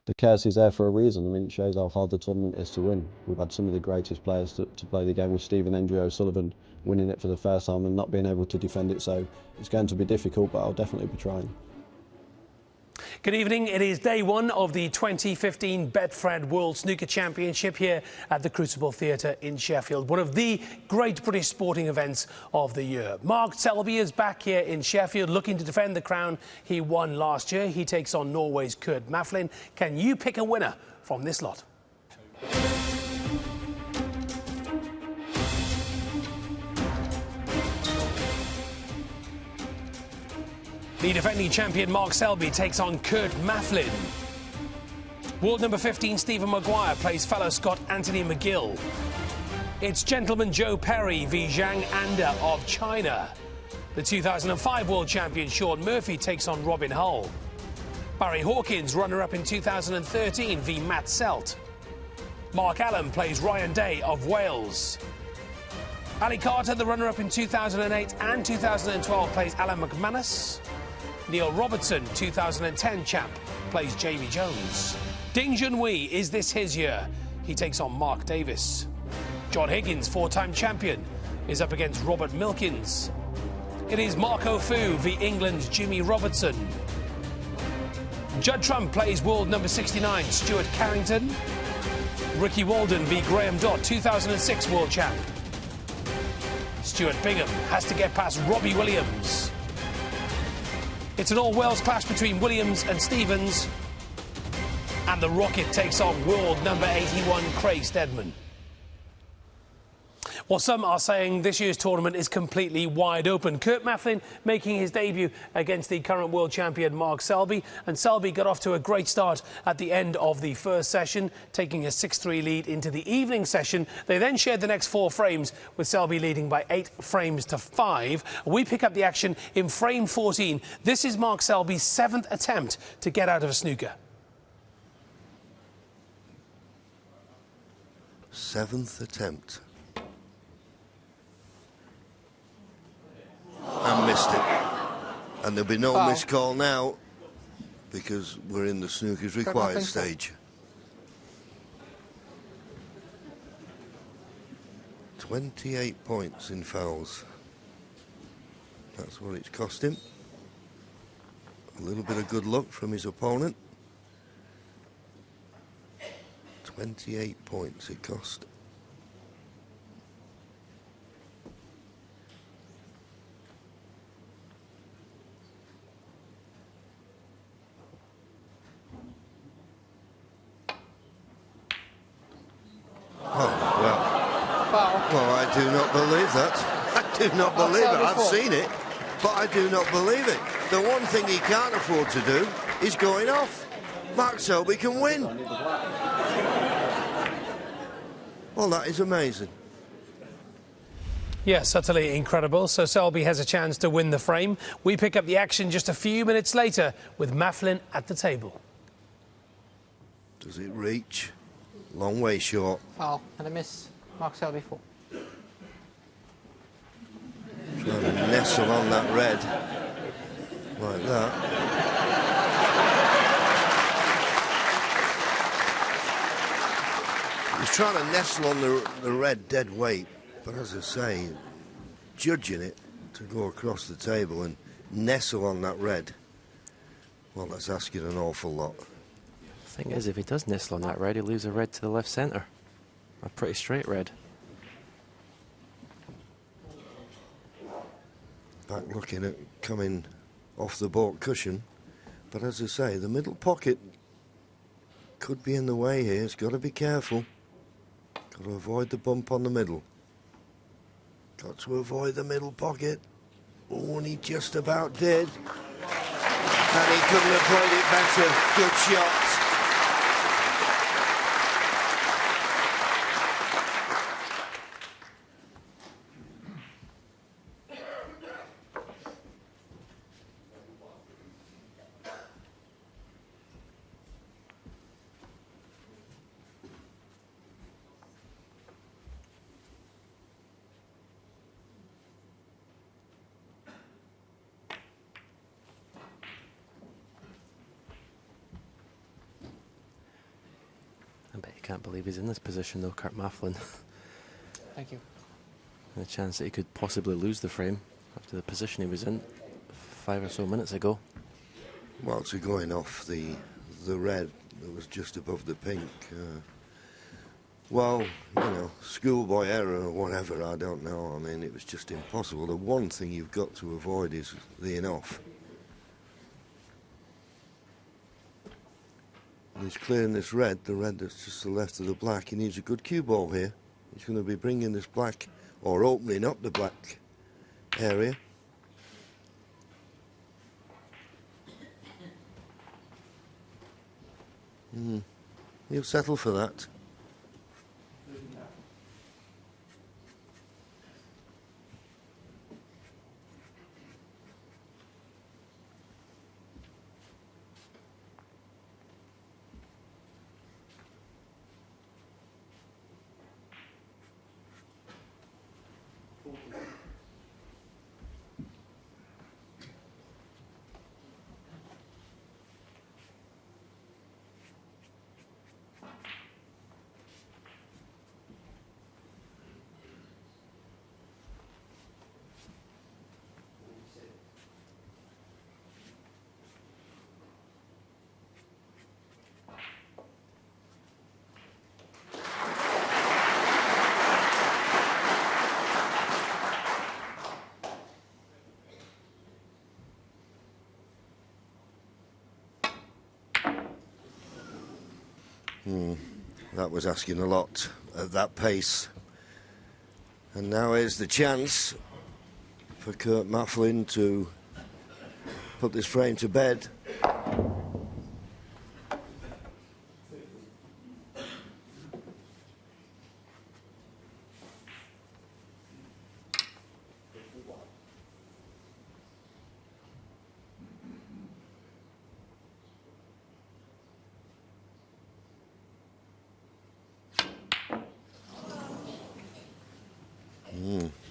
The chaos is there for a reason. I mean, it shows how hard the tournament is to win. We've had some of the greatest players to play the game, with Stephen Andrew O'Sullivan winning it for the first time and not being able to defend it. So it's going to be difficult, but I'll definitely be trying. Good evening. It is day one of the 2015 Betfred World Snooker Championship here at the Crucible Theatre in Sheffield, one of the great British sporting events of the year. Mark Selby is back here in Sheffield looking to defend the crown he won last year. He takes on Norway's Kurt Maflin. Can you pick a winner from this lot? The defending champion Mark Selby takes on Kurt Maflin. World number 15 Stephen Maguire plays fellow Scot Anthony McGill. It's gentleman Joe Perry v Zhang Anda of China. The 2005 world champion Sean Murphy takes on Robin Hull. Barry Hawkins, runner-up in 2013 v Matt Selt. Mark Allen plays Ryan Day of Wales. Ali Carter, the runner-up in 2008 and 2012, plays Alan McManus. Neil Robertson, 2010 champ, plays Jamie Jones. Ding Junhui, is this his year? He takes on Mark Davis. John Higgins, four-time champion, is up against Robert Milkins. It is Marco Fu v England's Jimmy Robertson. Judd Trump plays world number 69 Stuart Carrington. Ricky Walden v Graham Dodd, 2006 world champ. Stuart Bingham has to get past Robbie Williams. It's an all-Wales clash between Williams and Stevens. And the Rocket takes on world number 81 Craig Steadman. Well, some are saying this year's tournament is completely wide open. Kurt Maflin making his debut against the current world champion Mark Selby. And Selby got off to a great start at the end of the first session, taking a 6-3 lead into the evening session. They then shared the next 4 frames, with Selby leading by 8 frames to 5. We pick up the action in frame 14. This is Mark Selby's 7th attempt to get out of a snooker. 7th attempt. And missed it. And there'll be no missed call now, because we're in the snooker's required stage. 28 points in fouls. That's what it's cost him. A little bit of good luck from his opponent. 28 points it cost. Well, I do not believe that. I do not believe it. I've seen it, but I do not believe it. The one thing he can't afford to do is going off. Mark Selby can win. Well, that is amazing. Yes, utterly incredible. So Selby has a chance to win the frame. We pick up the action just a few minutes later with Maflin at the table. Does it reach? Long way short. Foul and a miss. Mark Selby 4. Trying to nestle on that red. like that. He's trying to nestle on the red dead weight, but as I say, judging it to go across the table and nestle on that red, well, that's asking an awful lot. The thing is, if he does nestle on that red, he leaves a red to the left centre. A pretty straight red. Back looking at coming off the baulk cushion, but as I say, the middle pocket could be in the way here. It's got to be careful. Got to avoid the bump on the middle. Got to avoid the middle pocket. Oh, and he just about did. And he couldn't have played it better. Good shot. I bet you can't believe he's in this position though, Kurt Maflin. Thank you. And a chance that he could possibly lose the frame after the position he was in 5 or so minutes ago. Well, to going off the red that was just above the pink, well, you know, schoolboy error or whatever, I don't know. I mean, it was just impossible. The one thing you've got to avoid is the in-off. And he's clearing this red, the red that's just to the left of the black. He needs a good cue ball here. He's going to be bringing this black, or opening up the black area. He'll settle for that. That was asking a lot at that pace. And now here's the chance for Kurt Maflin to put this frame to bed.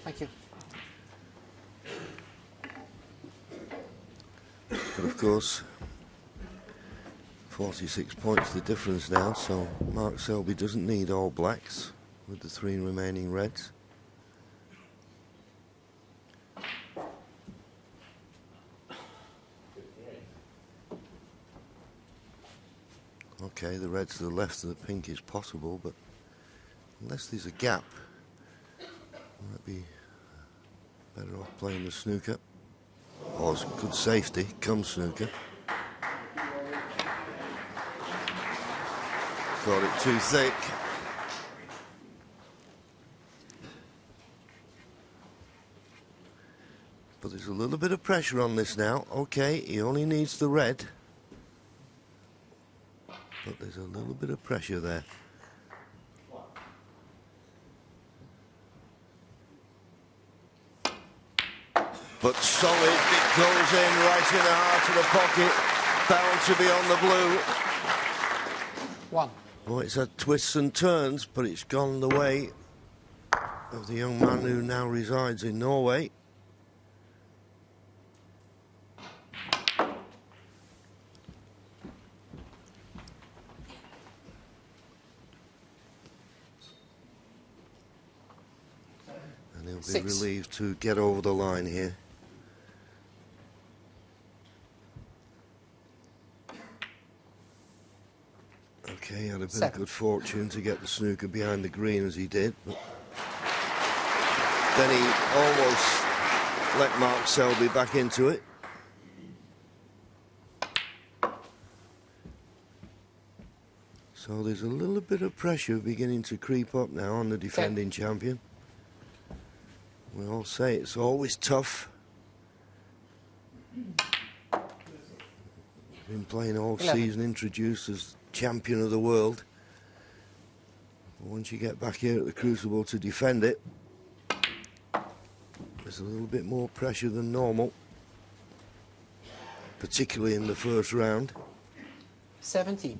Thank you. But of course, 46 points the difference now, so Mark Selby doesn't need all blacks with the 3 remaining reds. Okay, the red to the left of the pink is possible, but unless there's a gap, might be better off playing the snooker. Or it's good safety, come snooker. Got it too thick. But there's a little bit of pressure on this now. Okay, he only needs the red. But there's a little bit of pressure there. But solid, it goes in right in the heart of the pocket. Bound to be on the blue. 1. Oh, it's had twists and turns, but it's gone the way of the young man who now resides in Norway. be 6. relieved to get over the line here. Okay, he had a bit of 7. good fortune to get the snooker behind the green as he did, but then he almost let Mark Selby back into it. So there's a little bit of pressure beginning to creep up now on the defending champion. We all say it's always tough. Been playing all 11. season, introduced as champion of the world. But once you get back here at the Crucible to defend it, there's a little bit more pressure than normal, particularly in the first round. 17.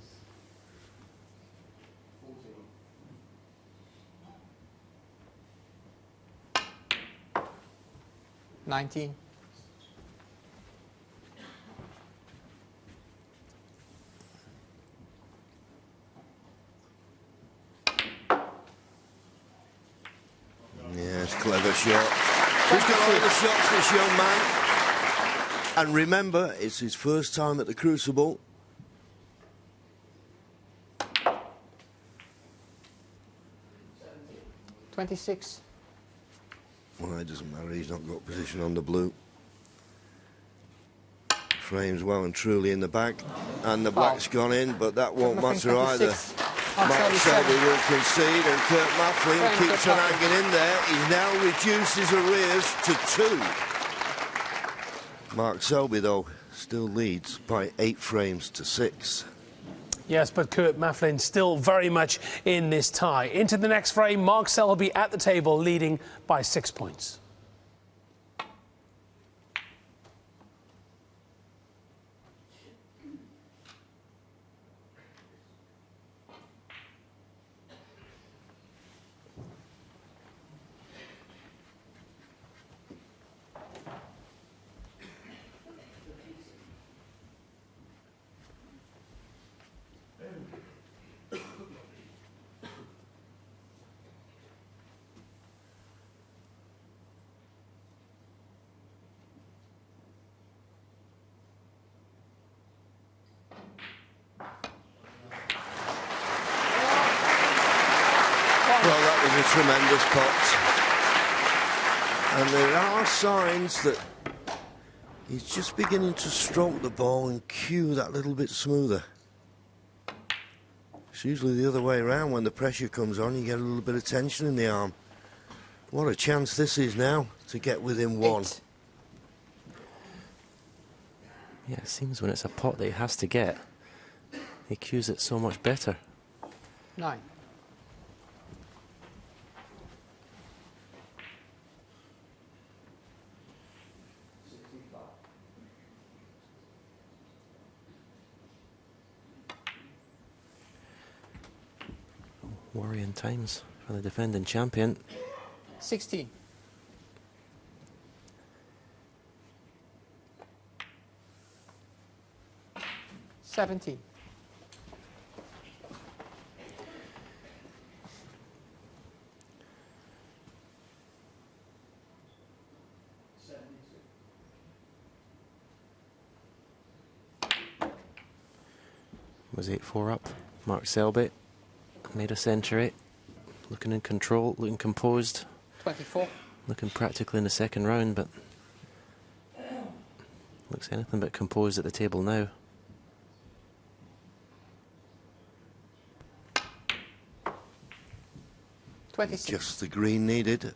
$19. Yes, clever shot. He's got all the shots, this young man. And remember, it's his first time at the Crucible. $26. Well, it doesn't matter, he's not got position on the blue. Frame's well and truly in the back, and the black's gone in, but that won't matter either. Mark Selby will concede, and Kurt Maflin keeps on hanging in there. He now reduced his arrears to 2. Mark Selby, though, still leads by 8 frames to 6. Yes, but Kurt Maflin still very much in this tie. Into the next frame, Mark Selby at the table leading by 6 points. Well, that was a tremendous pot. And there are signs that he's just beginning to stroke the ball and cue that little bit smoother. It's usually the other way around. When the pressure comes on, you get a little bit of tension in the arm. What a chance this is now to get within 1. 8. Yeah, it seems when it's a pot that he has to get, he cues it so much better. 9. Worrying times for the defending champion. 16. $17. Was 8-4 up. Mark Selby made a century. Looking in control, looking composed. 24. Looking practically in the second round, but looks anything but composed at the table now. Just the green needed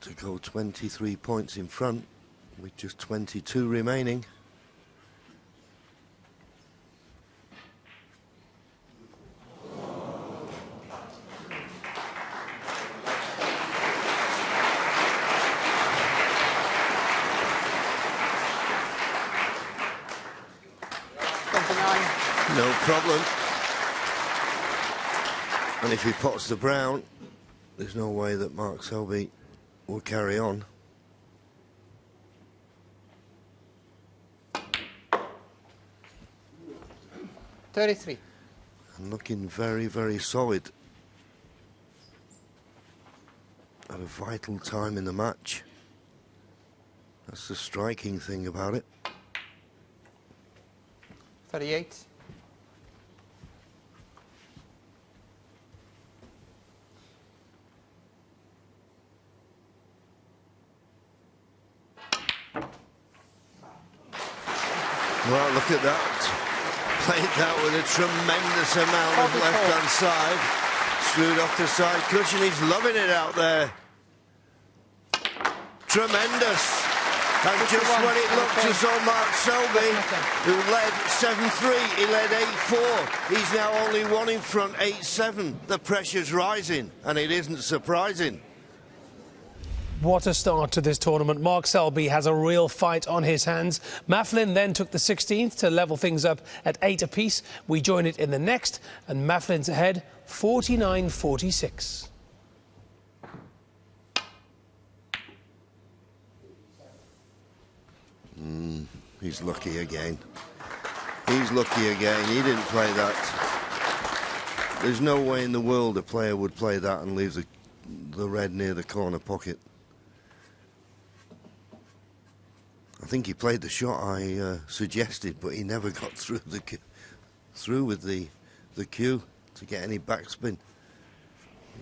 to go 23 points in front with just 22 remaining. No problem. And if he pots the brown, there's no way that Mark Selby will carry on. $33. And looking very, very solid. Had a vital time in the match. That's the striking thing about it. 38. Well, look at that. Played that with a tremendous amount of left-hand side. Screwed off the side cushion. He's loving it out there. Tremendous. And just when it looked as though Mark Selby, who led 7-3, he led 8-4. He's now only one in front, 8-7. The pressure's rising, and it isn't surprising. What a start to this tournament. Mark Selby has a real fight on his hands. Maflin then took the 16th to level things up at 8 apiece. We join it in the next, and Maflin's ahead 49-46. He's lucky again. He's lucky again. He didn't play that. There's no way in the world a player would play that and leave the red near the corner pocket. I think he played the shot I suggested, but he never got through with the cue to get any backspin.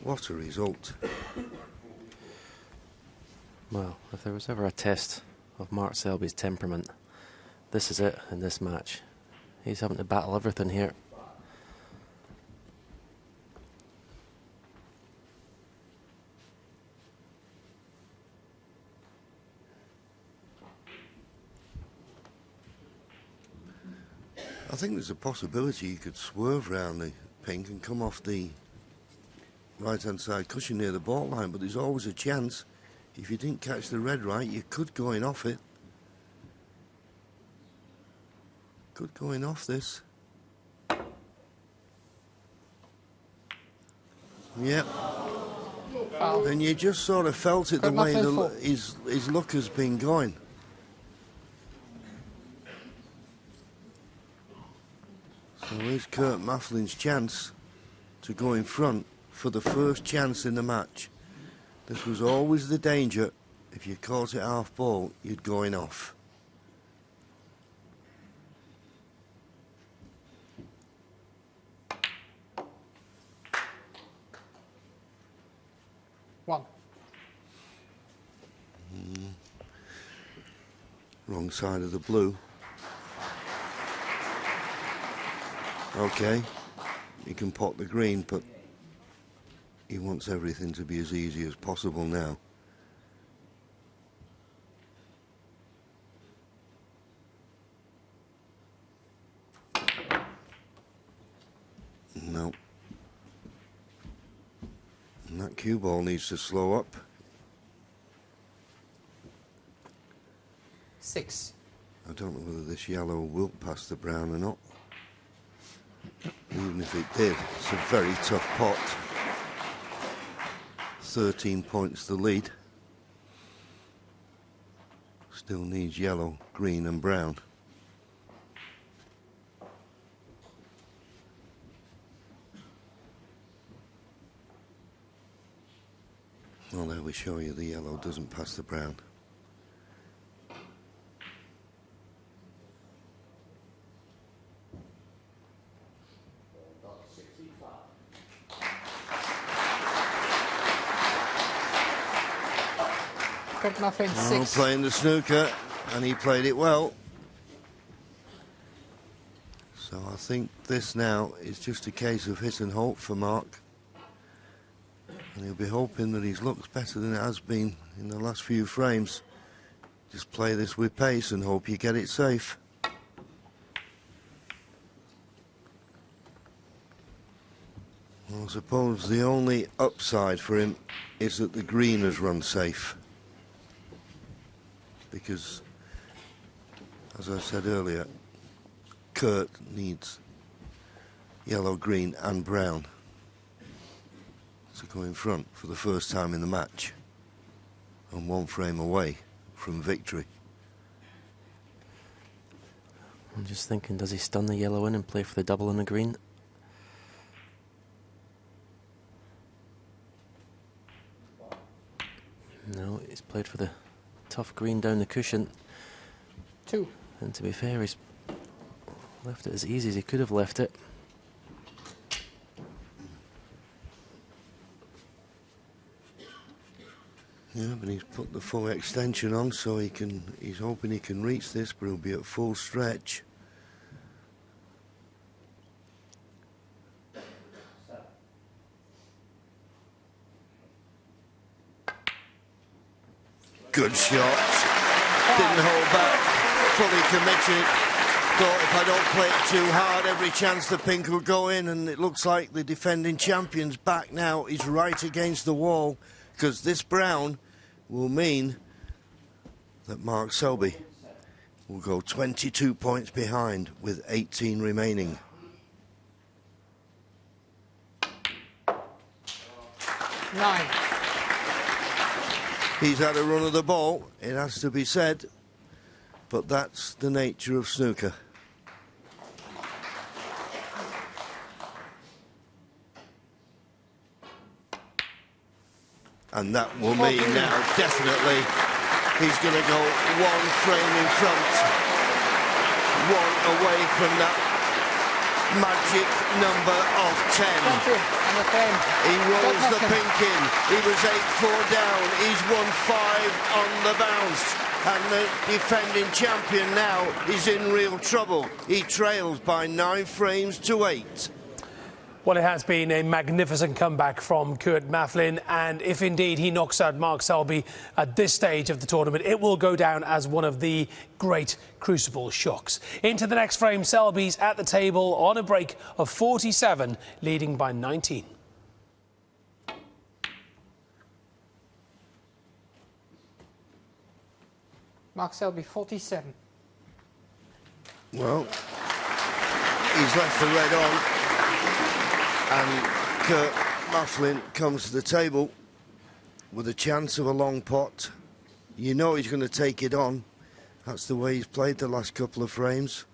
What a result. Well, if there was ever a test of Mark Selby's temperament, this is it in this match. He's having to battle everything here. I think there's a possibility you could swerve round the pink and come off the right-hand side cushion near the ball line, but there's always a chance. If you didn't catch the red right, you could go in off it. Could go in off this. Yep. And you just sort of felt it the way his luck has been going. So here's Kurt Maflin's chance to go in front for the first chance in the match. This was always the danger. If you caught it half ball, you'd go in off. One. Wrong side of the blue. Okay, he can pot the green, but he wants everything to be as easy as possible now. No. And that cue ball needs to slow up. 6. I don't know whether this yellow will pass the brown or not. Even if it did, it's a very tough pot. 13 points the lead. Still needs yellow, green and brown. Well, there we show you the yellow doesn't pass the brown. Maflin, Oh, 6. playing the snooker, and he played it well. So I think this now is just a case of hit and hope for Mark. And he'll be hoping that his luck's better than it has been in the last few frames. Just play this with pace and hope you get it safe. Well, I suppose the only upside for him is that the green has run safe. Because, as I said earlier, Kurt needs yellow, green and brown to go in front for the first time in the match, and one frame away from victory. I'm just thinking, does he stun the yellow in and play for the double in the green? played for the tough green down the cushion. 2. And to be fair, he's left it as easy as he could have left it. Yeah, but he's put the full extension on, so he's hoping he can reach this, but he'll be at full stretch. Good shot. Didn't hold back. Fully committed. Thought if I don't play it too hard, every chance the pink will go in, and it looks like the defending champion's back now. He's right against the wall, because this brown will mean that Mark Selby will go 22 points behind with 18 remaining. Nine. He's had a run of the ball, it has to be said, but that's the nature of snooker. And that will mean now, definitely, he's going to go one frame in front, one away from that magic number of 10. He rolls the pink in. He was 8-4 down. He's won 5 on the bounce. And the defending champion now is in real trouble. He trails by 9 frames to 8. Well, it has been a magnificent comeback from Kurt Maflin, and if indeed he knocks out Mark Selby at this stage of the tournament, it will go down as one of the great Crucible shocks. Into the next frame, Selby's at the table on a break of 47, leading by 19. Mark Selby, 47. Well, he's left the red on. And Kurt Maflin comes to the table with a chance of a long pot. You know he's going to take it on. That's the way he's played the last couple of frames.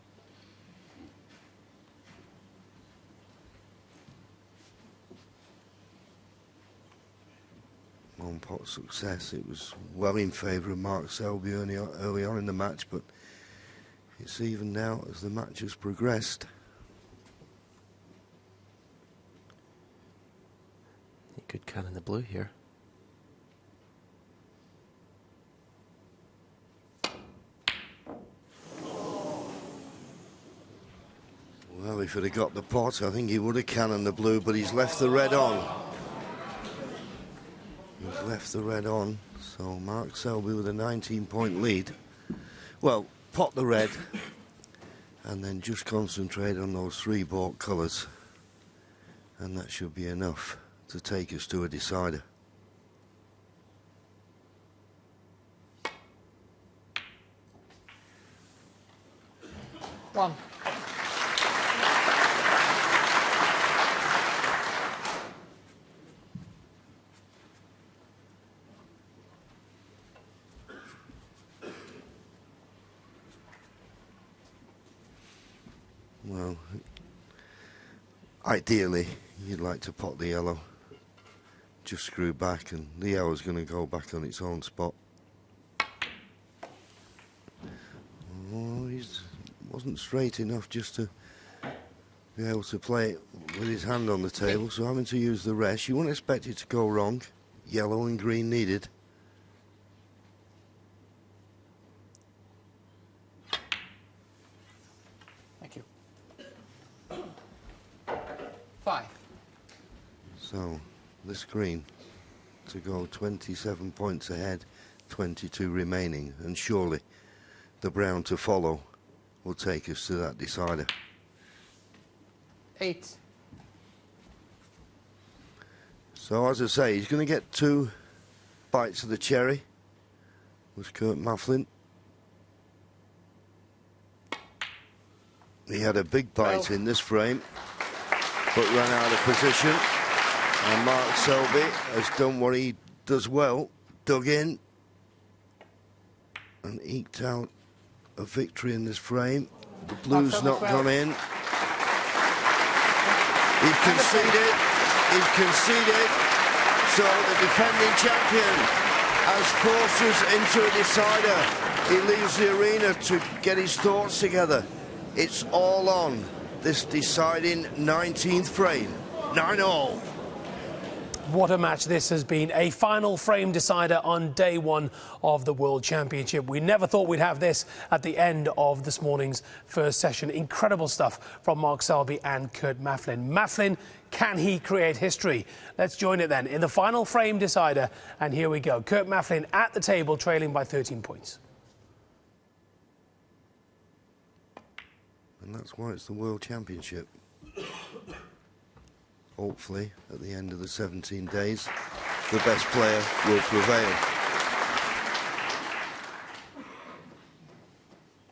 One pot success. It was well in favour of Mark Selby early on in the match, but it's even now as the match has progressed. Good can in the blue here. Well, if he'd have got the pot, I think he would have cannoned the blue, but he's left the red on. He's left the red on, so Mark Selby with a 19-point lead. Well, pot the red, and then just concentrate on those 3 baulk colours, and that should be enough to take us to a decider. One. Well, ideally, you'd like to pot the yellow. Just screw back, and the yellow's going to go back on its own spot. Oh, he wasn't straight enough just to be able to play it with his hand on the table, so having to use the rest. You wouldn't expect it to go wrong. Yellow and green needed. Thank you. 5. So, this green to go 27 points ahead, 22 remaining, and surely the brown to follow will take us to that decider. 8. So, as I say, he's going to get 2 bites of the cherry, was Kurt Maflin. He had a big bite in this frame, but ran out of position. And Mark Selby has done what he does well, dug in and eked out a victory in this frame. The blue's not gone in. He's conceded. So the defending champion as forces into a decider. He leaves the arena to get his thoughts together. It's all on this deciding 19th frame. 9-all. What a match this has been. A final frame decider on day one of the World Championship. We never thought we'd have this at the end of this morning's first session. Incredible stuff from Mark Selby and Kurt Maflin. Maflin, can he create history? Let's join it then in the final frame decider. And here we go. Kurt Maflin at the table, trailing by 13 points. And that's why it's the World Championship. Hopefully, at the end of the 17 days, the best player will prevail.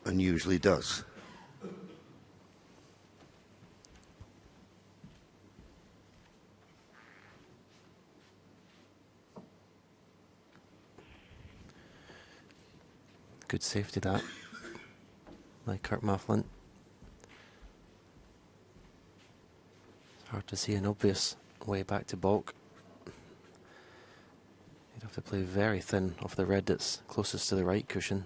And usually does. Good safety that, like Kurt Maflin. Hard to see an obvious way back to balk. You'd have to play very thin off the red that's closest to the right cushion.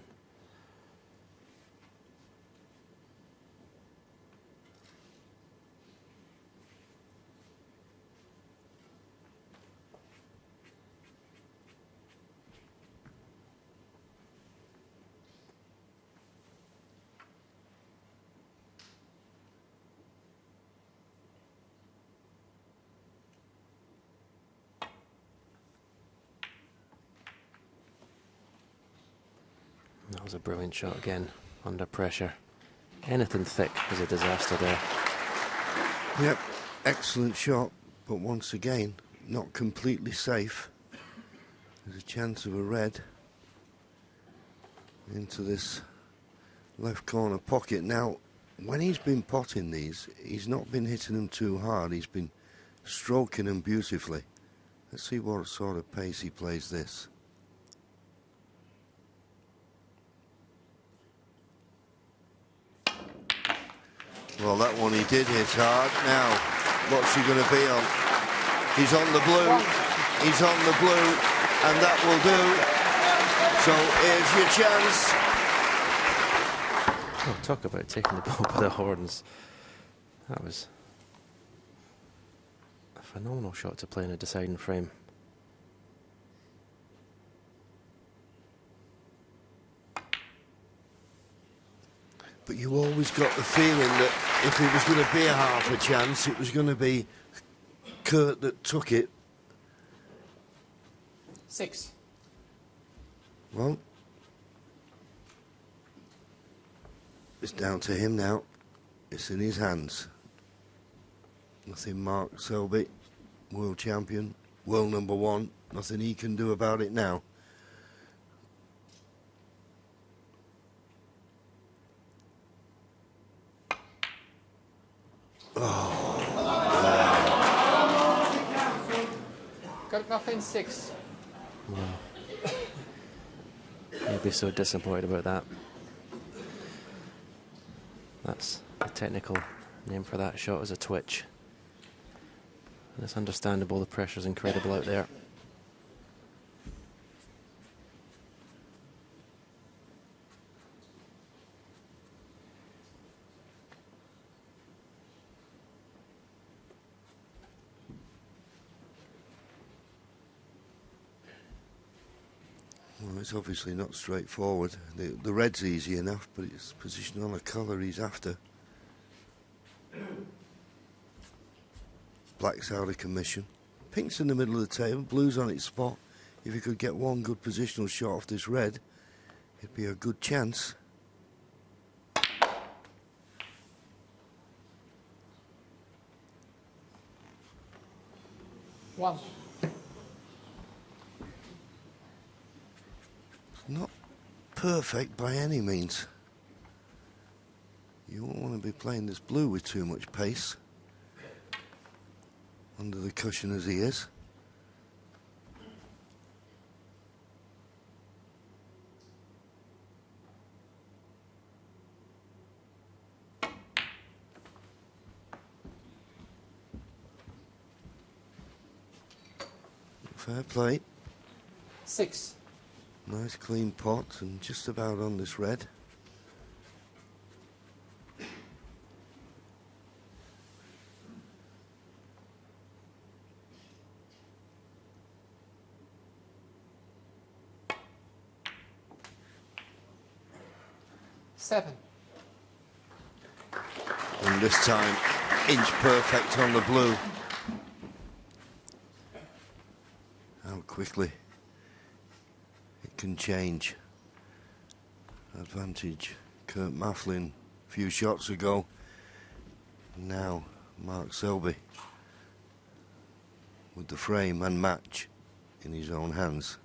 That was a brilliant shot again, under pressure. Anything thick is a disaster there. Yep, excellent shot, but once again, not completely safe. There's a chance of a red into this left corner pocket. Now, when he's been potting these, he's not been hitting them too hard. He's been stroking them beautifully. Let's see what sort of pace he plays this. Well, that one he did hit hard. Now, what's he going to be on? He's on the blue. He's on the blue, and that will do. So here's your chance. Oh, talk about taking the ball by the horns. That was a phenomenal shot to play in a deciding frame. But you always got the feeling that if it was going to be a half a chance, it was going to be Kurt that took it. 6. Well, it's down to him now. It's in his hands. Nothing Mark Selby, world champion, world #1. Nothing he can do about it now. Got nothing. 6. He'd be so disappointed about that. That's the technical name for that shot, is a twitch. And it's understandable, the pressure's incredible out there. Well, it's obviously not straightforward. The red's easy enough, but it's positioned on a colour he's after. Black's out of commission. Pink's in the middle of the table, blue's on its spot. If he could get one good positional shot off this red, it'd be a good chance. One. Not perfect by any means. You won't want to be playing this blue with too much pace. Under the cushion as he is. Fair play. 6. Nice clean pot and just about on this red. Seven. And this time, inch perfect on the blue. How quickly it can change. Advantage Kurt Maflin a few shots ago. Now Mark Selby with the frame and match in his own hands.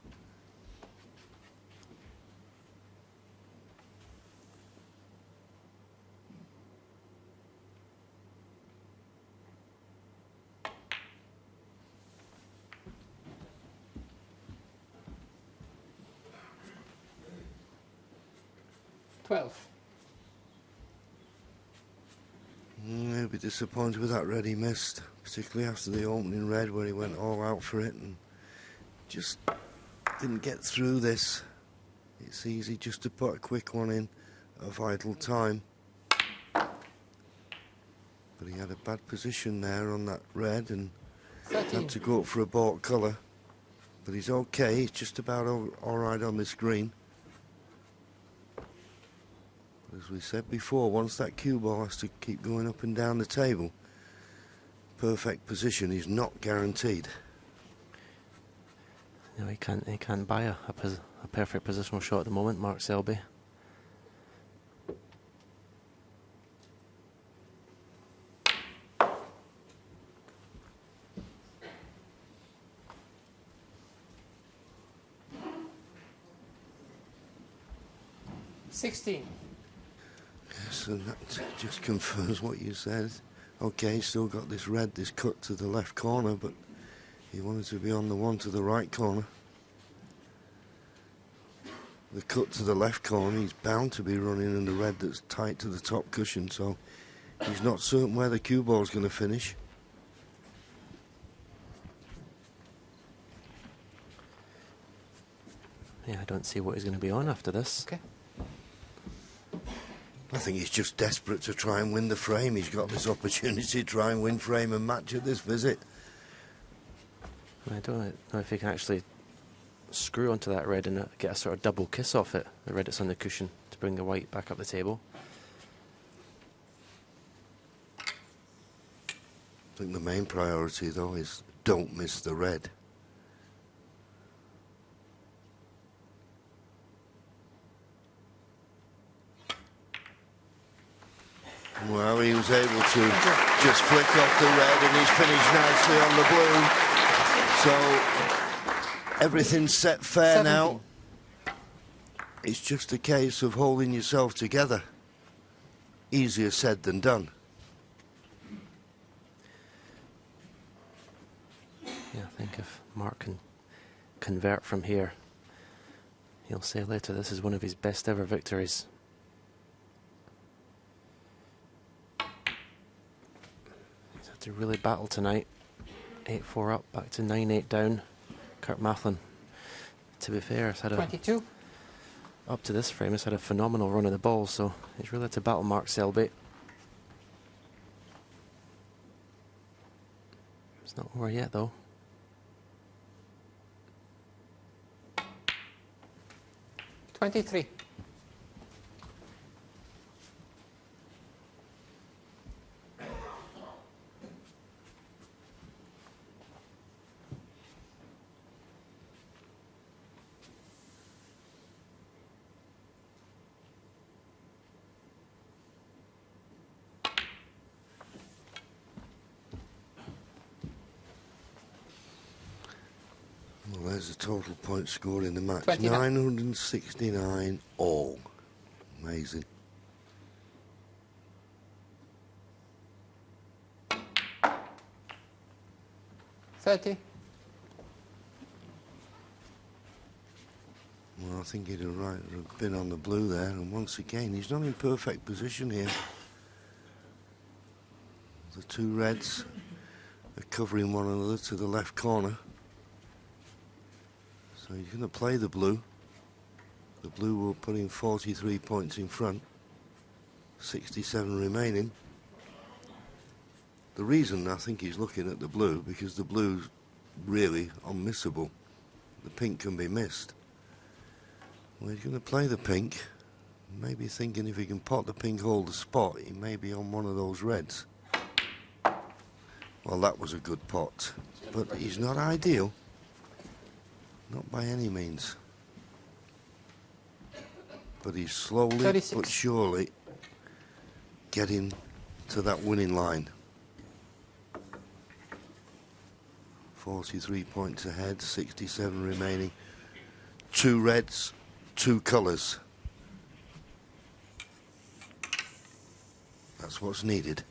He'll be disappointed with that red he missed, particularly after the opening red where he went all out for it and just didn't get through this. It's easy just to put a quick one in at a vital time. But he had a bad position there on that red and 13. had to go up for a baulk colour. But he's okay, he's just about all right on this green. As we said before, once that cue ball has to keep going up and down the table, perfect position is not guaranteed. No, he can't buy a perfect positional shot at the moment, Mark Selby. Yes, and that just confirms what you said. Okay, he's still got this red, this cut to the left corner, but he wanted to be on the one to the right corner. The cut to the left corner, he's bound to be running in the red that's tight to the top cushion, so he's not certain where the cue ball's going to finish. Yeah, I don't see what he's going to be on after this. Okay. I think he's just desperate to try and win the frame. He's got this opportunity to try and win frame and match at this visit. I don't know if he can actually screw onto that red and get a sort of double kiss off it, the red that's on the cushion, to bring the white back up the table. I think the main priority, though, is don't miss the red. Well, he was able to just flick off the red and he's finished nicely on the blue. So everything's set fair 17. now. It's just a case of holding yourself together. Easier said than done. Yeah, I think if Mark can convert from here, he'll say later this is one of his best ever victories. To really battle tonight. 8-4 up, back to 9-8 down. Kurt Maflin, to be fair, has had 22. up to this frame, has had a phenomenal run of the ball, so he's really had to battle Mark Selby. It's not over yet, though. $23. Well, there's the total point score in the match. 29. 969 all. Amazing. $30. Well, I think he'd have been on the blue there, and once again, he's not in perfect position here. The two reds are covering one another to the left corner. So he's going to play the blue. The blue will put in 43 points in front, 67 remaining. The reason I think he's looking at the blue, because the blue's really unmissable. The pink can be missed. Well, he's going to play the pink, maybe thinking if he can pot the pink, hold the spot, he may be on one of those reds. Well, that was a good pot, but he's not ideal. Not by any means. But he's slowly 36. but surely getting to that winning line. 43 points ahead, 67 remaining. 2 reds, 2 colours. That's what's needed.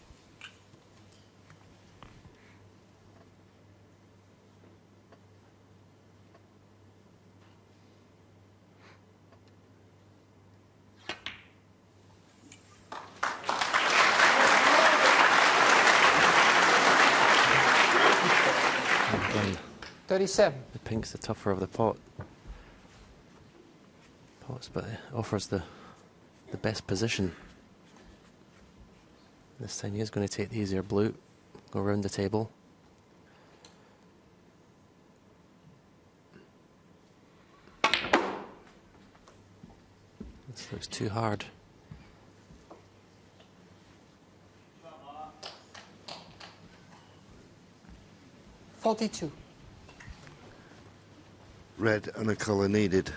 Again, 37. the pink's the tougher of the pots, but it offers the best position. This time he is going to take the easier blue, go around the table. This looks too hard. $42. Red and a colour needed.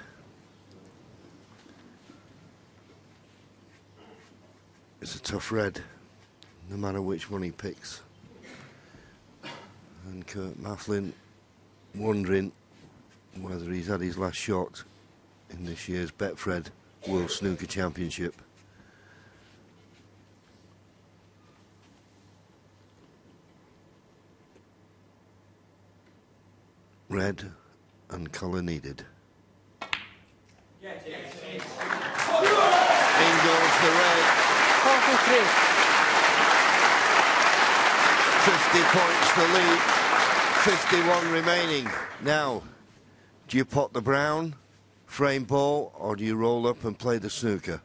It's a tough red, no matter which one he picks. And Kurt Maflin wondering whether he's had his last shot in this year's Betfred World Snooker Championship. Red and colour needed. In goes the red. 43. 50 points the lead. 51 remaining. Now, do you pot the brown, frame ball, or do you roll up and play the snooker?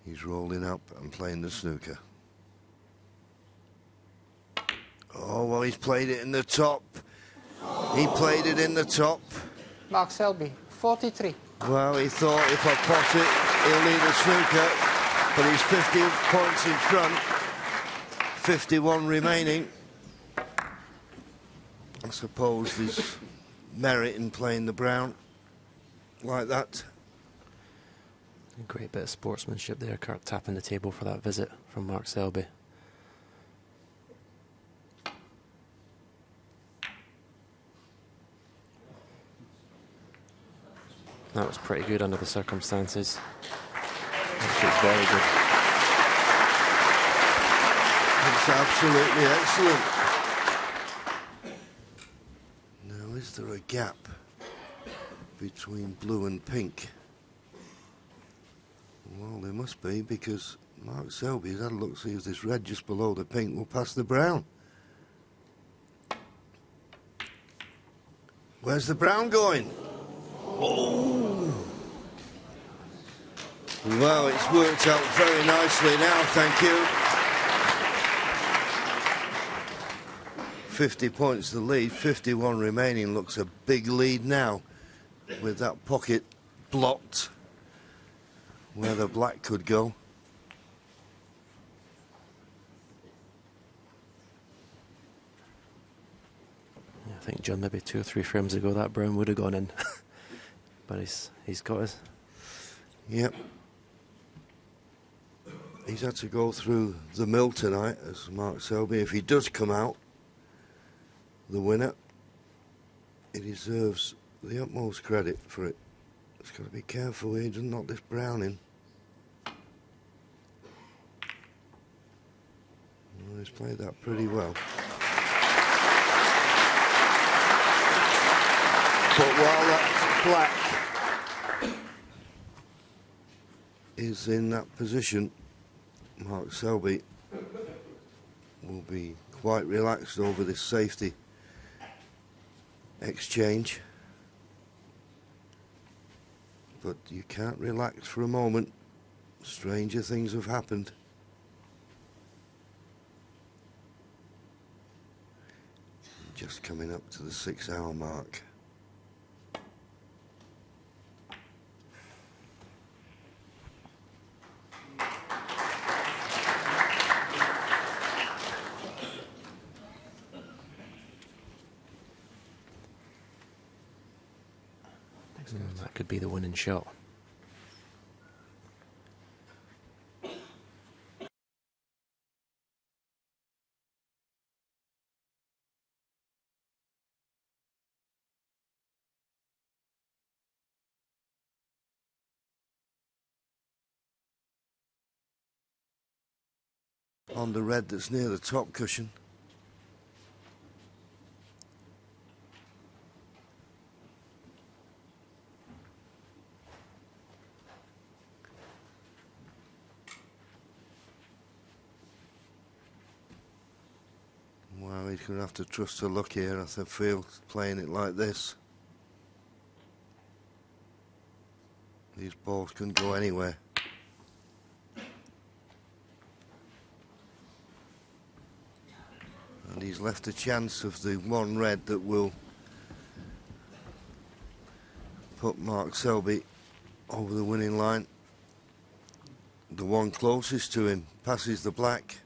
He's rolling up and playing the snooker. Oh, well, he's played it in the top. He played it in the top. Mark Selby, 43. Well, he thought if I pot it, he'll need a snooker. But he's 50 points in front. 51 remaining. I suppose there's merit in playing the brown like that. A great bit of sportsmanship there, Kurt tapping the table for that visit from Mark Selby. That was pretty good under the circumstances. It's very good. It's absolutely excellent. Now, is there a gap between blue and pink? Well, there must be, because Mark Selby has had a look, see if this red just below the pink will pass the brown. Where's the brown going? Oh! Well, it's worked out very nicely now, thank you. 50 points the lead, 51 remaining. Looks a big lead now with that pocket blocked where the black could go. Yeah, I think, John, maybe 2 or 3 frames ago that brown would have gone in. But he's got his. Yep. He's had to go through the mill tonight as Mark Selby. If he does come out the winner, he deserves the utmost credit for it. He's got to be careful here, he doesn't knock this brown in. Well, he's played that pretty well. But while that black is in that position, Mark Selby will be quite relaxed over this safety exchange. but you can't relax for a moment. Stranger things have happened. Just coming up to the 6-hour mark. That could be the winning shot. On the red that's near the top cushion. Well, he's going to have to trust to luck here, I feel, playing it like this. These balls can go anywhere. And he's left a chance of the one red that will put Mark Selby over the winning line. The one closest to him passes the black.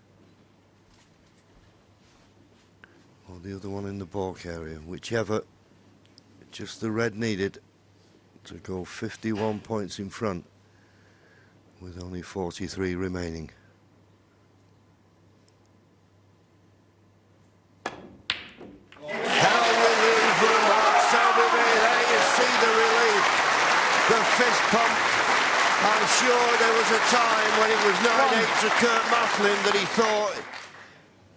Or the other one in the balk area, whichever. Just the red needed to go 51 points in front with only 43 remaining. The fist pump. I'm sure there was a time when it was 9-8 to Kurt Maflin that he thought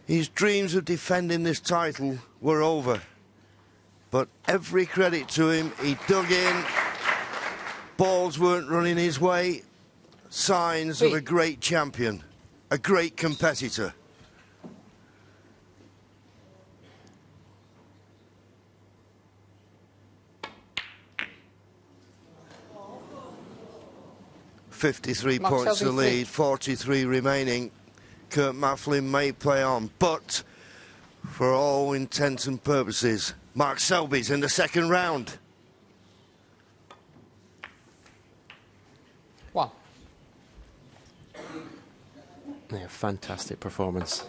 his dreams of defending this title were over. But every credit to him, he dug in. Balls weren't running his way. Signs of a great champion, a great competitor. .53 points to lead, 43 remaining. Kurt Maflin may play on, but for all intents and purposes, Mark Selby's in the second round. One. Yeah, fantastic performance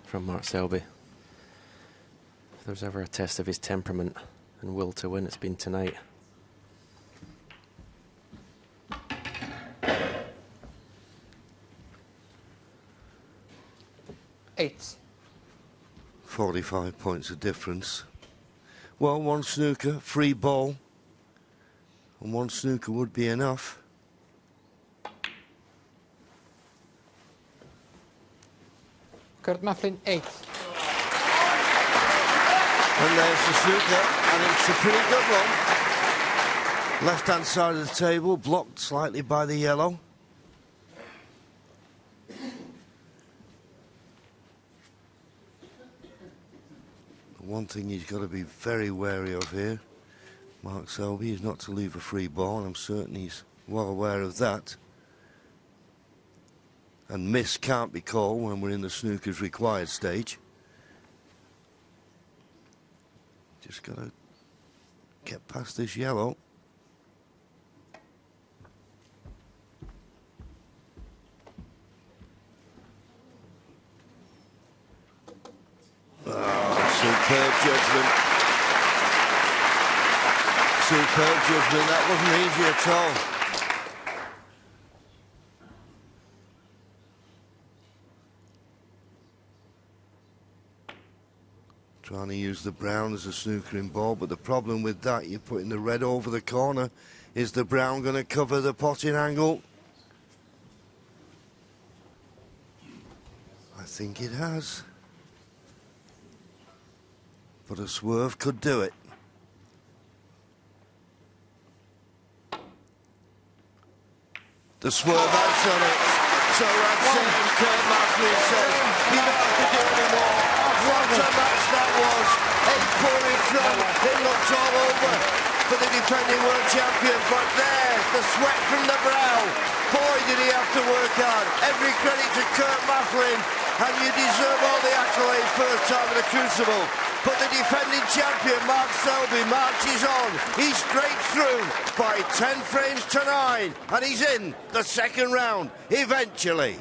from Mark Selby. If there's ever a test of his temperament and will to win, it's been tonight. 8. 45 points of difference. Well, one snooker, free ball, and one snooker would be enough. Kurt Maflin, 8. And there's the snooker, and it's a pretty good one. Left-hand side of the table, blocked slightly by the yellow. One thing he's got to be very wary of here, Mark Selby, is not to leave a free ball, and I'm certain he's well aware of that. And miss can't be called when we're in the snooker's required stage. Just got to get past this yellow. Superb judgment. Superb judgment. That wasn't easy at all. Trying to use the brown as a snookering ball, but the problem with that, you're putting the red over the corner. Is the brown going to cover the potting angle? I think it has. But a swerve could do it. The swerve has done it. So that's it, and Kurt Maflin says, you don't have to do any more. What a match that was. 8-4 in front. It looked all over for the defending world champion, but there the sweat from the brow. Boy, did he have to work hard. Every credit to Kurt Maflin, and you deserve all the accolades first time at the Crucible. But the defending champion, Mark Selby, marches on. He's straight through by 10 frames to 9, and he's in the second round, eventually.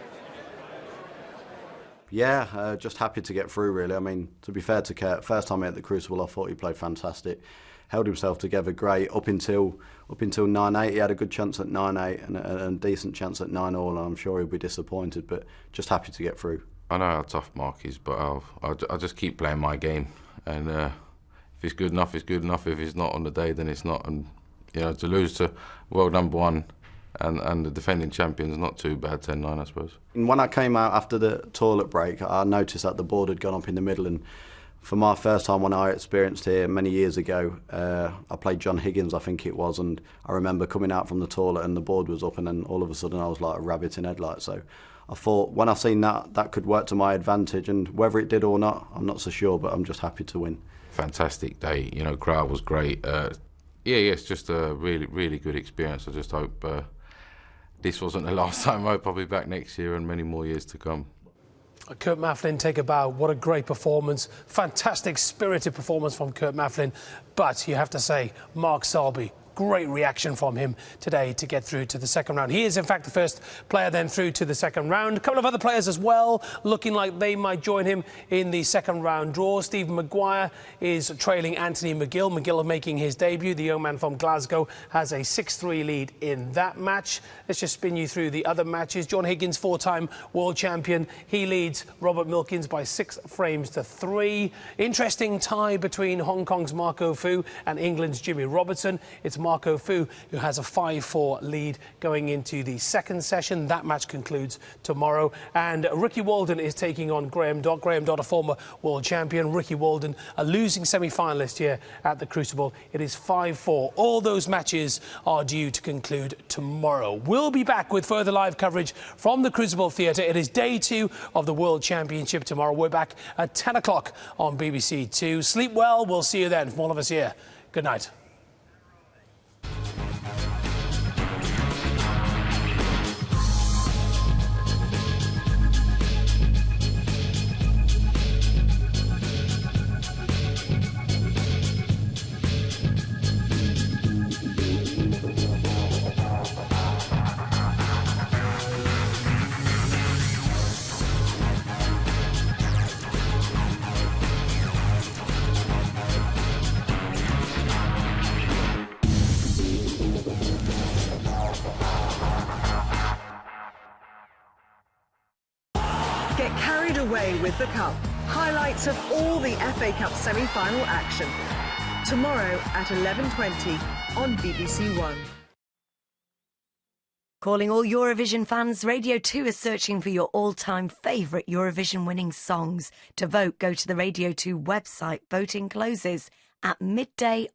Yeah, just happy to get through, really. I mean, to be fair to Kurt, first time at the Crucible, I thought he played fantastic. Held himself together great up until 9-8. He had a good chance at 9-8 and a decent chance at 9-all, and I'm sure he'll be disappointed, but just happy to get through. I know how tough Mark is, but I'll just keep playing my game, and if it's good enough, it's good enough. If it's not on the day, then it's not. And you know, to lose to world #1 and the defending champion is not too bad, 10-9, I suppose. And when I came out after the toilet break, I noticed that the board had gone up in the middle, and for my first time when I experienced here many years ago, I played John Higgins, I think it was, and I remember coming out from the toilet and the board was up, and then all of a sudden I was like a rabbit in headlights. So I thought when I seen that could work to my advantage, and whether it did or not, I'm not so sure, but I'm just happy to win. Fantastic day, you know, crowd was great. It's just a really, really good experience. I just hope this wasn't the last time. I'll probably be back next year and many more years to come. Kurt Maflin, take a bow. What a great performance. Fantastic, spirited performance from Kurt Maflin. But you have to say, Mark Selby, great reaction from him today to get through to the second round. He is, in fact, the first player then through to the second round. A couple of other players as well, looking like they might join him in the second round draw. Stephen Maguire is trailing Anthony McGill. McGill making his debut. The young man from Glasgow has a 6-3 lead in that match. Let's just spin you through the other matches. John Higgins, 4-time world champion. He leads Robert Milkins by 6 frames to 3. Interesting tie between Hong Kong's Marco Fu and England's Jimmy Robertson. It's Marco Fu who has a 5-4 lead going into the second session. That match concludes tomorrow. And Ricky Walden is taking on Graham Dodd. Graham Dodd, a former world champion. Ricky Walden, a losing semi-finalist here at the Crucible. It is 5-4. All those matches are due to conclude tomorrow. We'll be back with further live coverage from the Crucible Theatre. It is day 2 of the World Championship tomorrow. We're back at 10 o'clock on BBC 2. Sleep well. We'll see you then. From all of us here, good night. Get carried away with the Cup. Highlights of all the FA Cup semi-final action. Tomorrow at 11:20 on BBC One. Calling all Eurovision fans, Radio 2 is searching for your all-time favourite Eurovision winning songs. To vote, go to the Radio 2 website. Voting closes at midday.